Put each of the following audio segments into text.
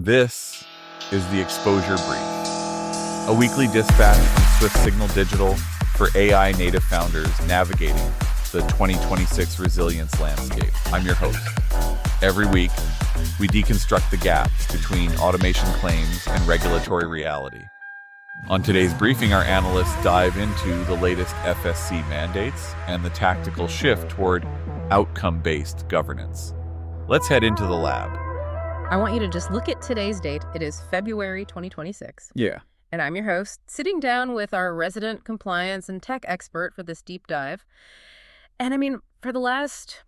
This is the Exposure Brief, a weekly dispatch from Swift Signal Digital for AI native founders navigating the 2026 resilience landscape. I'm your host. Every week, we deconstruct the gap between automation claims and regulatory reality. On today's briefing, our analysts dive into the latest FSC mandates and the tactical shift toward outcome-based governance. Let's head into the lab. I want you to just look at today's date. It is February 2026. Yeah. And I'm your host, sitting down with our resident compliance and tech expert for this deep dive. And I mean, for the last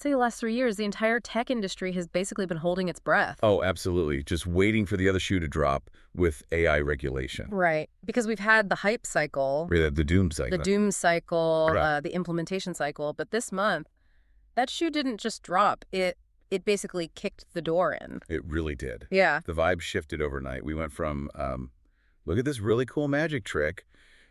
3 years, the entire tech industry has basically been holding its breath. Oh, absolutely. Just waiting for the other shoe to drop with AI regulation. Right. Because we've had the hype cycle, The doom cycle. the doom cycle, Right. the implementation cycle. But this month, that shoe didn't just drop. It basically kicked the door in. It really did. Yeah. The vibe shifted overnight. We went from, look at this really cool magic trick,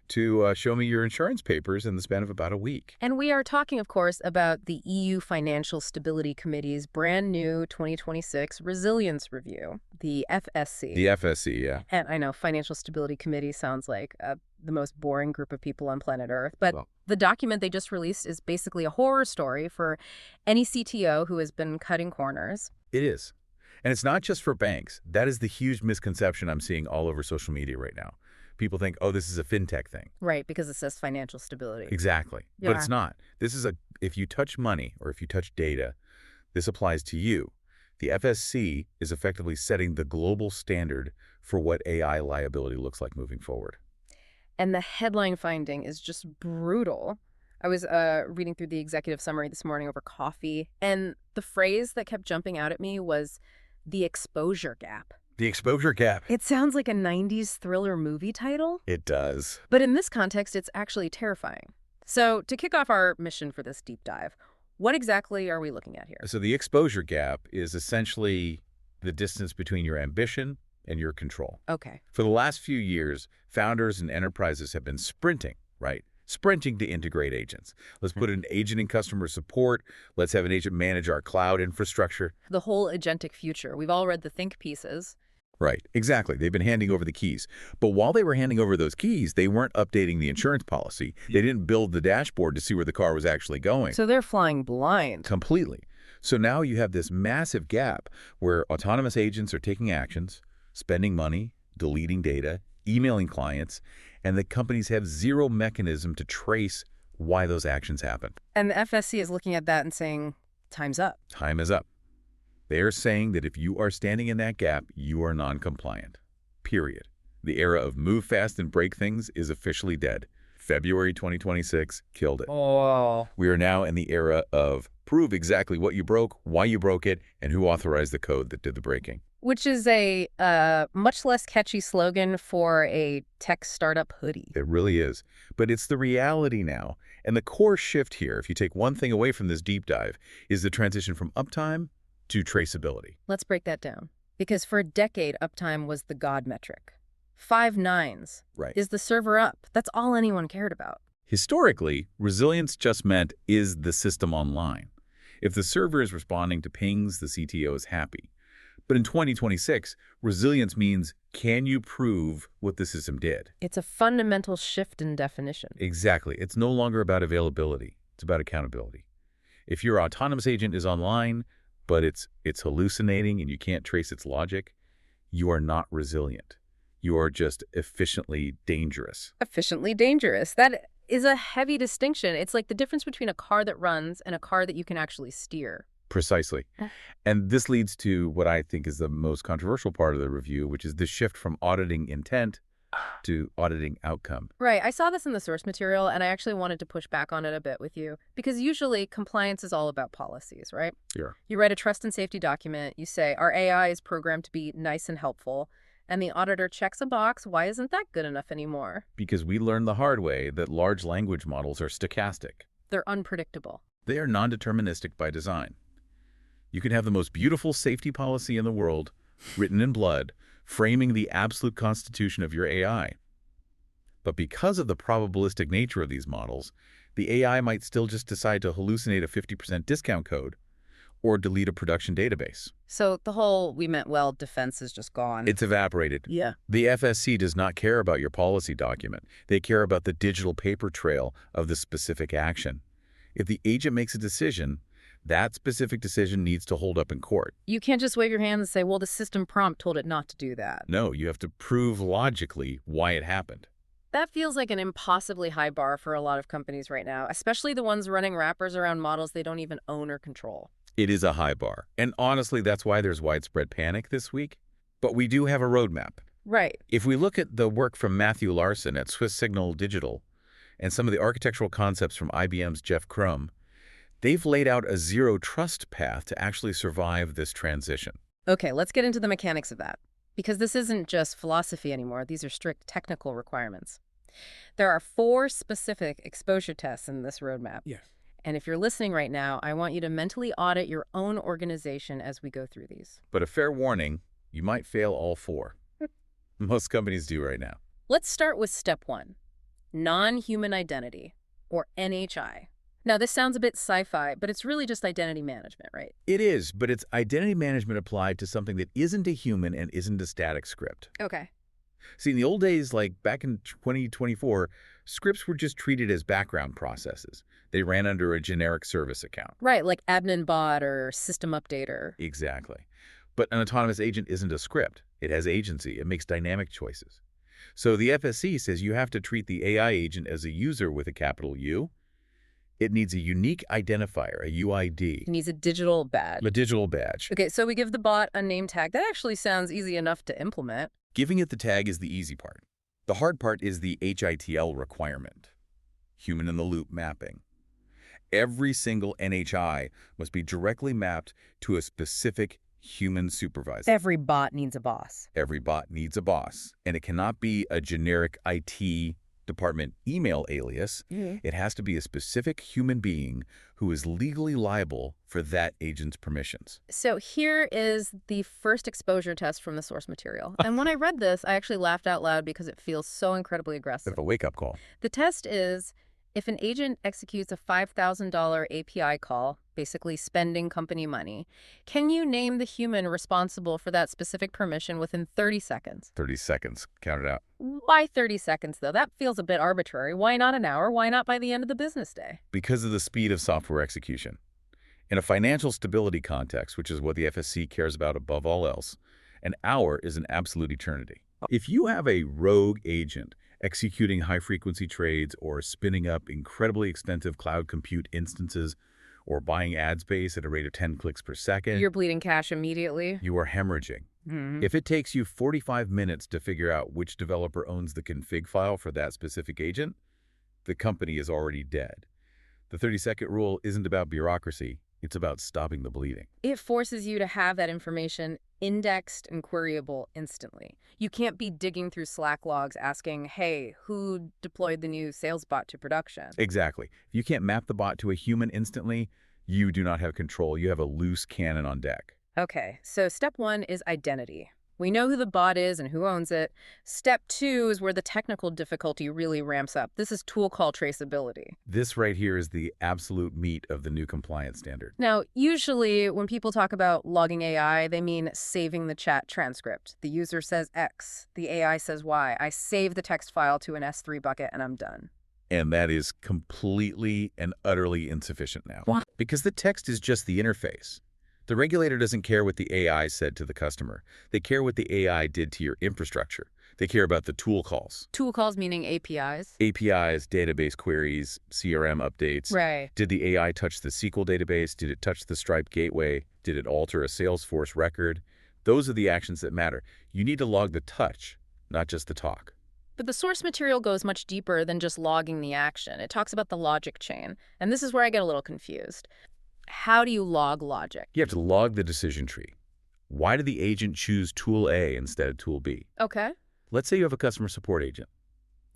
to show me your insurance papers in the span of about a week. And we are talking, of course, about the EU Financial Stability Committee's brand new 2026 Resilience Review, the FSC. The FSC, yeah. And I know Financial Stability Committee sounds like the most boring group of people on planet Earth, but the document they just released is basically a horror story for any CTO who has been cutting corners. It is. And it's not just for banks. That is the huge misconception I'm seeing all over social media right now. People think, oh, this is a fintech thing. Right, because it says financial stability. Exactly. Yeah. But it's not. This is if you touch money or if you touch data, this applies to you. The FSC is effectively setting the global standard for what AI liability looks like moving forward. And the headline finding is just brutal. I was reading through the executive summary this morning over coffee, and the phrase that kept jumping out at me was the exposure gap. The exposure gap. It sounds like a 90s thriller movie title. It does. But in this context, it's actually terrifying. So to kick off our mission for this deep dive, what exactly are we looking at here? So the exposure gap is essentially the distance between your ambition and your control. Okay. For the last few years, founders and enterprises have been sprinting, right? Sprinting to integrate agents. Let's put an agent in customer support. Let's have an agent manage our cloud infrastructure. The whole agentic future. We've all read the think pieces. Right, exactly. They've been handing over the keys. But while they were handing over those keys, they weren't updating the insurance policy. They didn't build the dashboard to see where the car was actually going. So they're flying blind. Completely. So now you have this massive gap where autonomous agents are taking actions, spending money, deleting data, emailing clients, and the companies have zero mechanism to trace why those actions happened. And the FSC is looking at that and saying, time's up. Time is up. They are saying that if you are standing in that gap, you are non-compliant. Period. The era of move fast and break things is officially dead. February 2026 killed it. Oh. We are now in the era of prove exactly what you broke, why you broke it, and who authorized the code that did the breaking. Which is a much less catchy slogan for a tech startup hoodie. It really is. But it's the reality now. And the core shift here, if you take one thing away from this deep dive, is the transition from uptime to traceability. Let's break that down. Because for a decade, uptime was the god metric. 5 nines. Right. Is the server up? That's all anyone cared about. Historically, resilience just meant, is the system online? If the server is responding to pings, the CTO is happy. But in 2026, resilience means, can you prove what the system did? It's a fundamental shift in definition. Exactly. It's no longer about availability. It's about accountability. If your autonomous agent is online, but it's hallucinating and you can't trace its logic, you are not resilient. You are just efficiently dangerous. Efficiently dangerous. That is a heavy distinction. It's like the difference between a car that runs and a car that you can actually steer. Precisely. And this leads to what I think is the most controversial part of the review, which is the shift from auditing intent to auditing outcome. Right. I saw this in the source material, and I actually wanted to push back on it a bit with you, because usually compliance is all about policies, right? Yeah. You write a trust and safety document. You say, our AI is programmed to be nice and helpful. And the auditor checks a box. Why isn't that good enough anymore? Because we learned the hard way that large language models are stochastic. They're unpredictable. They are non-deterministic by design. You can have the most beautiful safety policy in the world, written in blood, framing the absolute constitution of your AI. But because of the probabilistic nature of these models, the AI might still just decide to hallucinate a 50% discount code, or delete a production database. So the whole "we meant well" defense is just gone. It's evaporated. Yeah. The FSC does not care about your policy document. They care about the digital paper trail of the specific action. If the agent makes a decision, that specific decision needs to hold up in court. You can't just wave your hands and say, well, the system prompt told it not to do that. No, you have to prove logically why it happened. That feels like an impossibly high bar for a lot of companies right now, especially the ones running wrappers around models they don't even own or control. It is a high bar. And honestly, that's why there's widespread panic this week. But we do have a roadmap. Right. If we look at the work from Matthew Larson at Swiss Signal Digital and some of the architectural concepts from IBM's Jeff Crum, they've laid out a zero-trust path to actually survive this transition. Okay, let's get into the mechanics of that. Because this isn't just philosophy anymore. These are strict technical requirements. There are 4 specific exposure tests in this roadmap. Yes. And if you're listening right now, I want you to mentally audit your own organization as we go through these. But a fair warning, you might fail all 4. Most companies do right now. Let's start with step 1, non-human identity, or NHI. Now, this sounds a bit sci-fi, but it's really just identity management, right? It is, but it's identity management applied to something that isn't a human and isn't a static script. Okay. See, in the old days, like back in 2024, scripts were just treated as background processes. They ran under a generic service account. Right, like admin bot or system updater. Exactly. But an autonomous agent isn't a script. It has agency. It makes dynamic choices. So the FSC says you have to treat the AI agent as a user with a capital U. It needs a unique identifier, a UID. It needs a digital badge. A digital badge. Okay, so we give the bot a name tag. That actually sounds easy enough to implement. Giving it the tag is the easy part. The hard part is the HITL requirement, human-in-the-loop mapping. Every single NHI must be directly mapped to a specific human supervisor. Every bot needs a boss. Every bot needs a boss, and it cannot be a generic IT department email alias. It has to be a specific human being who is legally liable for that agent's permissions. So here is the first exposure test from the source material. And when I read this, I actually laughed out loud because it feels so incredibly aggressive. Bit of a wake-up call. The test is, if an agent executes a $5,000 API call, basically spending company money, can you name the human responsible for that specific permission within 30 seconds? 30 seconds. Count it out. Why 30 seconds, though? That feels a bit arbitrary. Why not an hour? Why not by the end of the business day? Because of the speed of software execution. In a financial stability context, which is what the FSC cares about above all else, an hour is an absolute eternity. If you have a rogue agent executing high-frequency trades or spinning up incredibly expensive cloud compute instances or buying ad space at a rate of 10 clicks per second, You're bleeding cash immediately. you are hemorrhaging. If it takes you 45 minutes to figure out which developer owns the config file for that specific agent, the company is already dead. The 30-second rule isn't about bureaucracy. It's about stopping the bleeding. It forces you to have that information indexed and queryable instantly. You can't be digging through Slack logs asking, hey, who deployed the new sales bot to production? Exactly. If you can't map the bot to a human instantly, you do not have control. You have a loose cannon on deck. Okay, so step 1 is identity. We know who the bot is and who owns it. Step 2 is where the technical difficulty really ramps up. This is tool call traceability. This right here is the absolute meat of the new compliance standard. Now, usually when people talk about logging AI, they mean saving the chat transcript. The user says X, the AI says Y. I save the text file to an S3 bucket and I'm done. And that is completely and utterly insufficient now. What? Because the text is just the interface. The regulator doesn't care what the AI said to the customer. They care what the AI did to your infrastructure. They care about the tool calls. Tool calls meaning APIs? APIs, database queries, CRM updates. Right. Did the AI touch the SQL database? Did it touch the Stripe gateway? Did it alter a Salesforce record? Those are the actions that matter. You need to log the touch, not just the talk. But the source material goes much deeper than just logging the action. It talks about the logic chain. And this is where I get a little confused. How do you log logic? You have to log the decision tree. Why did the agent choose tool A instead of tool B? Okay. Let's say you have a customer support agent.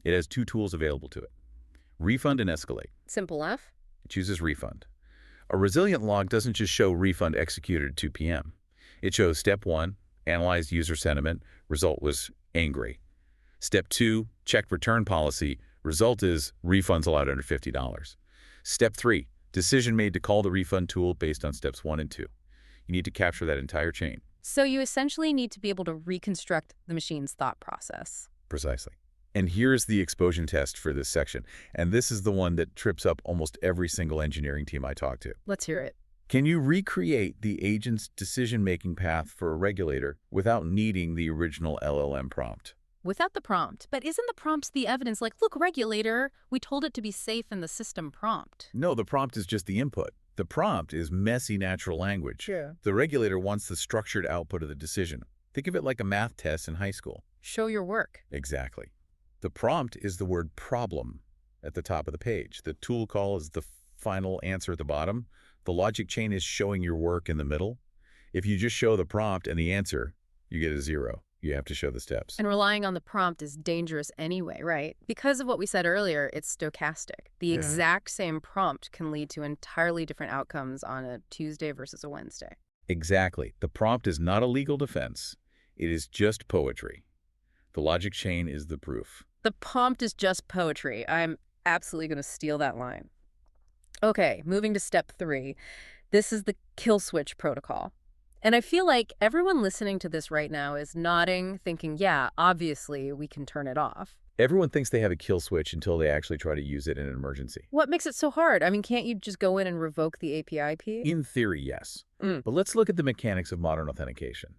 It has 2 tools available to it: refund and escalate. Simple F. It chooses refund. A resilient log doesn't just show refund executed at 2 p.m. It shows step 1, analyzed user sentiment, result was angry. Step 2, checked return policy, result is refunds allowed under $50. Step 3, decision made to call the refund tool based on steps 1 and 2. You need to capture that entire chain. So you essentially need to be able to reconstruct the machine's thought process. Precisely. And here's the exposure test for this section. And this is the one that trips up almost every single engineering team I talk to. Let's hear it. Can you recreate the agent's decision-making path for a regulator without needing the original LLM prompt? Without the prompt. But isn't the prompt the evidence? Like, look, regulator, we told it to be safe in the system prompt. No, the prompt is just the input. The prompt is messy natural language. Sure. The regulator wants the structured output of the decision. Think of it like a math test in high school. Show your work. Exactly. The prompt is the word problem at the top of the page. The tool call is the final answer at the bottom. The logic chain is showing your work in the middle. If you just show the prompt and the answer, you get a 0. You have to show the steps. And relying on the prompt is dangerous anyway, right? Because of what we said earlier, it's stochastic. The exact same prompt can lead to entirely different outcomes on a Tuesday versus a Wednesday. Exactly. The prompt is not a legal defense. It is just poetry. The logic chain is the proof. The prompt is just poetry. I'm absolutely going to steal that line. Okay, moving to step 3. This is the kill switch protocol. And I feel like everyone listening to this right now is nodding, thinking, yeah, obviously we can turn it off. Everyone thinks they have a kill switch until they actually try to use it in an emergency. What makes it so hard? I mean, can't you just go in and revoke the API key? In theory, yes. But let's look at the mechanics of modern authentication.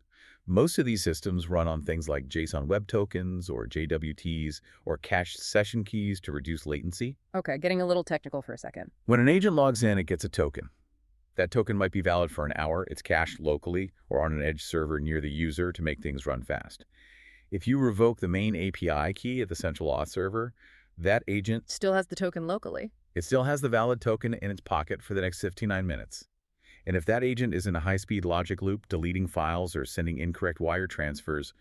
Most of these systems run on things like JSON Web Tokens or JWTs or cached session keys to reduce latency. Okay, getting a little technical for a second. When an agent logs in, it gets a token. That token might be valid for an hour. It's cached locally or on an edge server near the user to make things run fast. If you revoke the main API key at the central auth server, that agent Still has the token locally. It still has the valid token in its pocket for the next 59 minutes. And if that agent is in a high-speed logic loop, deleting files or sending incorrect wire transfers,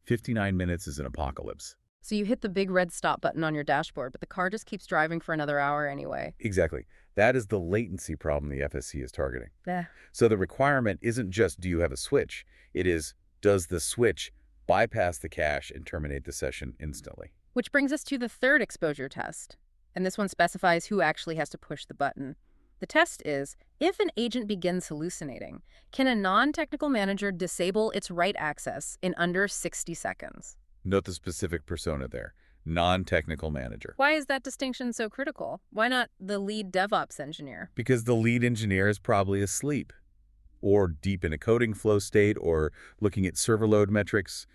59 minutes is an apocalypse. So you hit the big red stop button on your dashboard, but the car just keeps driving for another hour anyway. Exactly. That is the latency problem the FSC is targeting. Yeah. So the requirement isn't just do you have a switch, it is does the switch bypass the cache and terminate the session instantly. Which brings us to the third exposure test. And this one specifies who actually has to push the button. The test is, if an agent begins hallucinating, can a non-technical manager disable its write access in under 60 seconds? Note the specific persona there, non-technical manager. Why is that distinction so critical? Why not the lead DevOps engineer? Because the lead engineer is probably asleep, or deep in a coding flow state, or looking at server load metrics.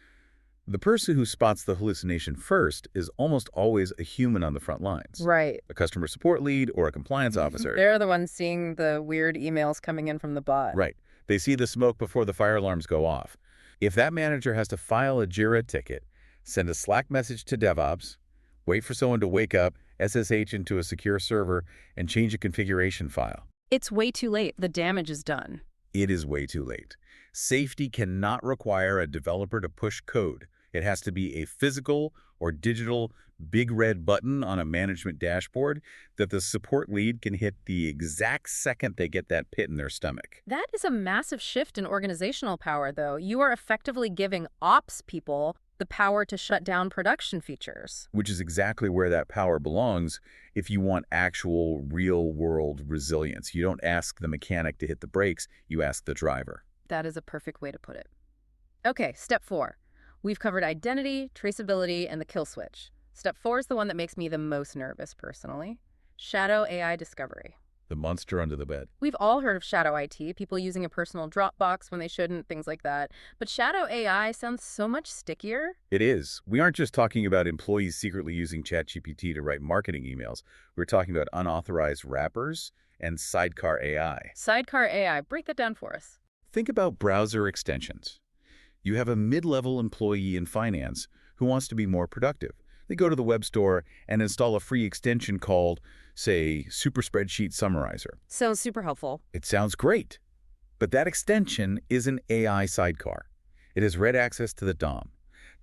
The person who spots the hallucination first is almost always a human on the front lines. Right. A customer support lead or a compliance officer. They're the ones seeing the weird emails coming in from the bot. Right. They see the smoke before the fire alarms go off. If that manager has to file a JIRA ticket, send a Slack message to DevOps, wait for someone to wake up, SSH into a secure server, and change a configuration file, It's way too late. The damage is done. it is way too late. Safety cannot require a developer to push code. It has to be a physical or digital big red button on a management dashboard that the support lead can hit the exact second they get that pit in their stomach. That is a massive shift in organizational power, though. You are effectively giving ops people the power to shut down production features. Which is exactly where that power belongs if you want actual real-world resilience. You don't ask the mechanic to hit the brakes, you ask the driver. That is a perfect way to put it. Okay, step 4. We've covered identity, traceability, and the kill switch. Step 4 is the one that makes me the most nervous, personally. Shadow AI discovery. The monster under the bed. We've all heard of shadow IT, people using a personal Dropbox when they shouldn't, things like that. But shadow AI sounds so much stickier. It is. We aren't just talking about employees secretly using ChatGPT to write marketing emails. We're talking about unauthorized wrappers and sidecar AI. Sidecar AI, break that down for us. Think about browser extensions. You have a mid-level employee in finance who wants to be more productive. They go to the web store and install a free extension called, say, Super Spreadsheet Summarizer. Sounds super helpful. It sounds great, but that extension is an AI sidecar. It has read access to the DOM.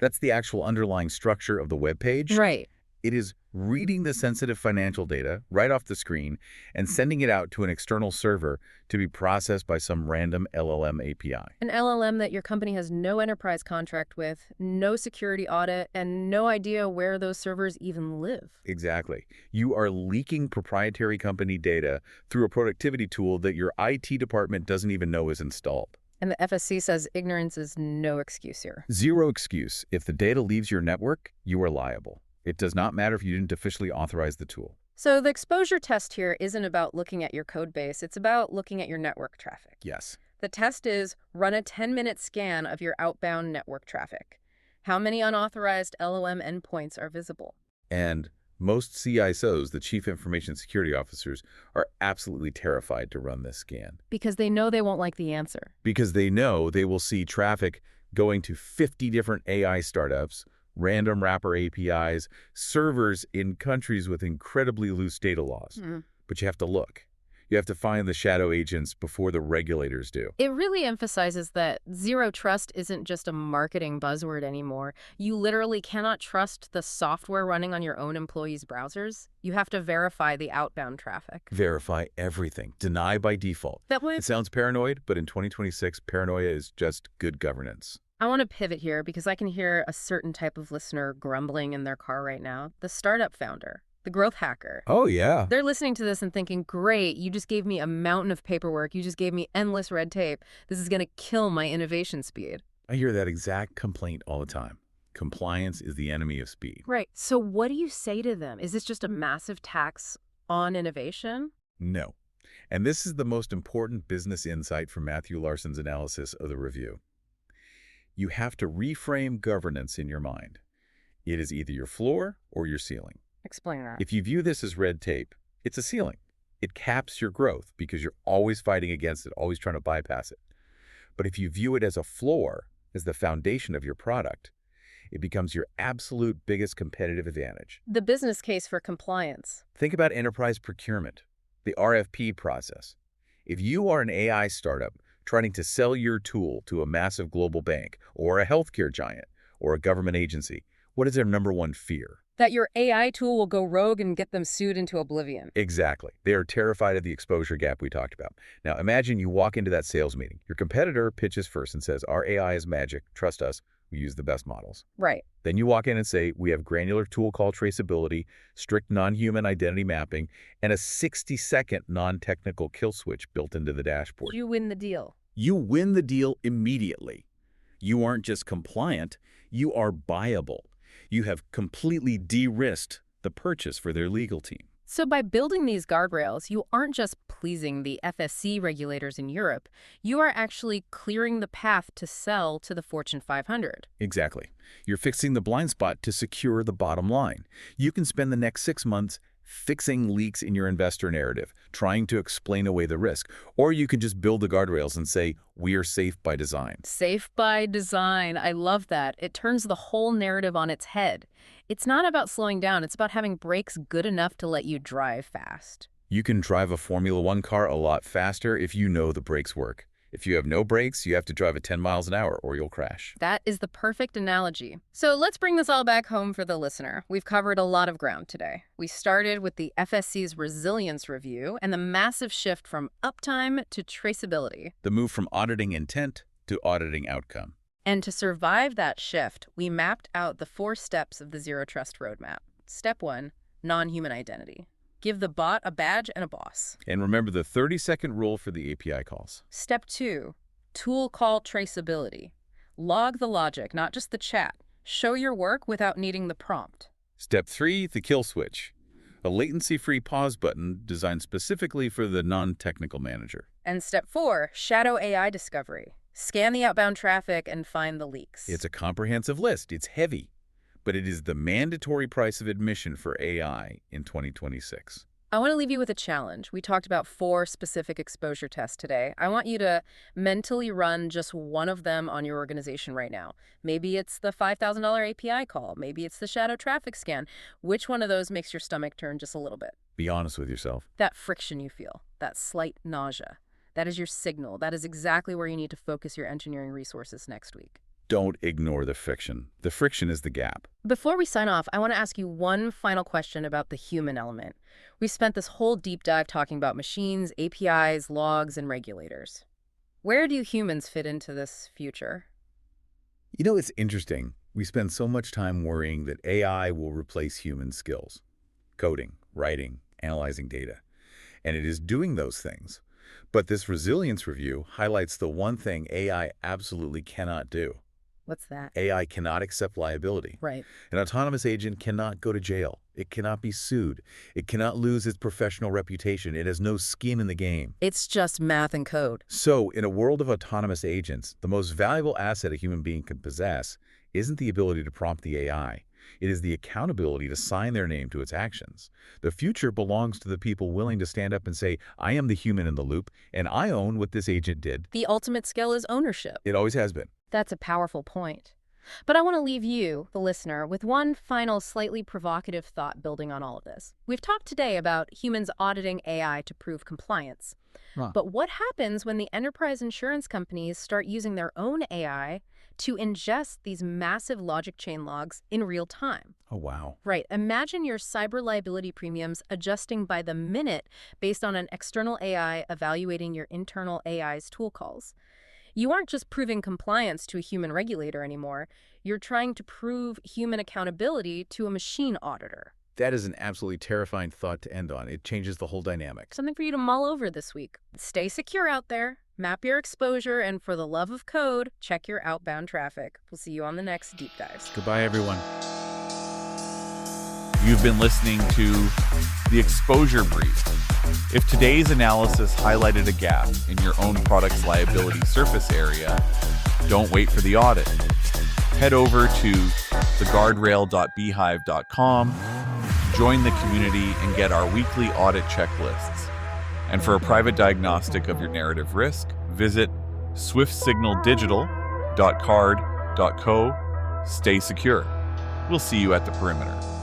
That's the actual underlying structure of the web page. Right. It is reading the sensitive financial data right off the screen and sending it out to an external server to be processed by some random LLM API. An LLM that your company has no enterprise contract with, no security audit, and no idea where those servers even live. Exactly. You are leaking proprietary company data through a productivity tool that your IT department doesn't even know is installed. And the FSC says ignorance is no excuse here. Zero excuse. If the data leaves your network, you are liable. It does not matter if you didn't officially authorize the tool. So the exposure test here isn't about looking at your code base. It's about looking at your network traffic. Yes. The test is run a 10-minute scan of your outbound network traffic. How many unauthorized LOM endpoints are visible? And most CISOs, the Chief Information Security Officers, are absolutely terrified to run this scan. Because they know they won't like the answer. Because they know they will see traffic going to 50 different AI startups, random wrapper APIs, servers in countries with incredibly loose data laws. But you have to look. You have to find the shadow agents before the regulators do. It really emphasizes that zero trust isn't just a marketing buzzword anymore. You literally cannot trust the software running on your own employees' browsers. You have to verify the outbound traffic. Verify everything. Deny by default. That way, It sounds paranoid, but in 2026, paranoia is just good governance. I want to pivot here because I can hear a certain type of listener grumbling in their car right now. The startup founder. The growth hacker. Oh, yeah. They're listening to this and thinking, great, you just gave me a mountain of paperwork. You just gave me endless red tape. This is going to kill my innovation speed. I hear that exact complaint all the time. Compliance is the enemy of speed. Right. So what do you say to them? Is this just a massive tax on innovation? No. And this is the most important business insight from Matthew Larson's analysis of the review. You have to reframe governance in your mind. It is either your floor or your ceiling. Explain that. If you view this as red tape, it's a ceiling. It caps your growth because you're always fighting against it, always trying to bypass it. But if you view it as a floor, as the foundation of your product, it becomes your absolute biggest competitive advantage. The business case for compliance. Think about enterprise procurement, the RFP process. If you are an AI startup trying to sell your tool to a massive global bank or a healthcare giant or a government agency, what is their number one fear? That your AI tool will go rogue and get them sued into oblivion. Exactly. They are terrified of the exposure gap we talked about. Now, imagine you walk into that sales meeting. Your competitor pitches first and says, our AI is magic. Trust us. We use the best models. Right. Then you walk in and say, we have granular tool called traceability, strict non-human identity mapping, and a 60-second non-technical kill switch built into the dashboard. You win the deal. You win the deal immediately. You aren't just compliant, you are buyable. You have completely de-risked the purchase for their legal team. So by building these guardrails, you aren't just pleasing the FSC regulators in Europe. You are actually clearing the path to sell to the Fortune 500. Exactly. You're fixing the blind spot to secure the bottom line. You can spend the next 6 months fixing leaks in your investor narrative, trying to explain away the risk. Or you can just build the guardrails and say, we are safe by design. Safe by design. I love that. It turns the whole narrative on its head. It's not about slowing down. It's about having brakes good enough to let you drive fast. You can drive a Formula One car a lot faster if you know the brakes work. If you have no brakes, you have to drive at 10 miles an hour or you'll crash. That is the perfect analogy. So let's bring this all back home for the listener. We've covered a lot of ground today. We started with the FSC's resilience review and the massive shift from uptime to traceability. The move from auditing intent to auditing outcome. And to survive that shift, we mapped out the 4 steps of the Zero Trust Roadmap. Step 1, non-human identity. Give the bot a badge and a boss. And remember the 30-second rule for the API calls. Step 2, tool call traceability. Log the logic, not just the chat. Show your work without needing the prompt. Step 3, the kill switch. A latency-free pause button designed specifically for the non-technical manager. And step 4, shadow AI discovery. Scan the outbound traffic and find the leaks. It's a comprehensive list. It's heavy, but it is the mandatory price of admission for AI in 2026. I want to leave you with a challenge. We talked about 4 specific exposure tests today. I want you to mentally run just one of them on your organization right now. Maybe it's the $5,000 API call. Maybe it's the shadow traffic scan. Which one of those makes your stomach turn just a little bit? Be honest with yourself. That friction you feel, that slight nausea, that is your signal. That is exactly where you need to focus your engineering resources next week. Don't ignore the friction. The friction is the gap. Before we sign off, I want to ask you one final question about the human element. We spent this whole deep dive talking about machines, APIs, logs, and regulators. Where do humans fit into this future? You know, it's interesting. We spend so much time worrying that AI will replace human skills. Coding, writing, analyzing data. And it is doing those things. But this resilience review highlights the one thing AI absolutely cannot do. What's that? AI cannot accept liability. Right. An autonomous agent cannot go to jail. It cannot be sued. It cannot lose its professional reputation. It has no skin in the game. It's just math and code. So, in a world of autonomous agents, the most valuable asset a human being can possess isn't the ability to prompt the AI. It is the accountability to sign their name to its actions. The future belongs to the people willing to stand up and say, I am the human in the loop, and I own what this agent did. The ultimate skill is ownership. It always has been. That's a powerful point. But I want to leave you, the listener, with one final slightly provocative thought building on all of this. We've talked today about humans auditing AI to prove compliance. Huh. But what happens when the enterprise insurance companies start using their own AI to ingest these massive logic chain logs in real time? Oh, wow. Right. Imagine your cyber liability premiums adjusting by the minute based on an external AI evaluating your internal AI's tool calls. You aren't just proving compliance to a human regulator anymore. You're trying to prove human accountability to a machine auditor. That is an absolutely terrifying thought to end on. It changes the whole dynamic. Something for you to mull over this week. Stay secure out there, map your exposure, and for the love of code, check your outbound traffic. We'll see you on the next Deep Dives. Goodbye, everyone. You've been listening to The Exposure Brief. If today's analysis highlighted a gap in your own product's liability surface area, don't wait for the audit. Head over to theguardrail.beehive.com, join the community, and get our weekly audit checklists. And for a private diagnostic of your narrative risk, visit swiftsignaldigital.card.co. Stay secure. We'll see you at the perimeter.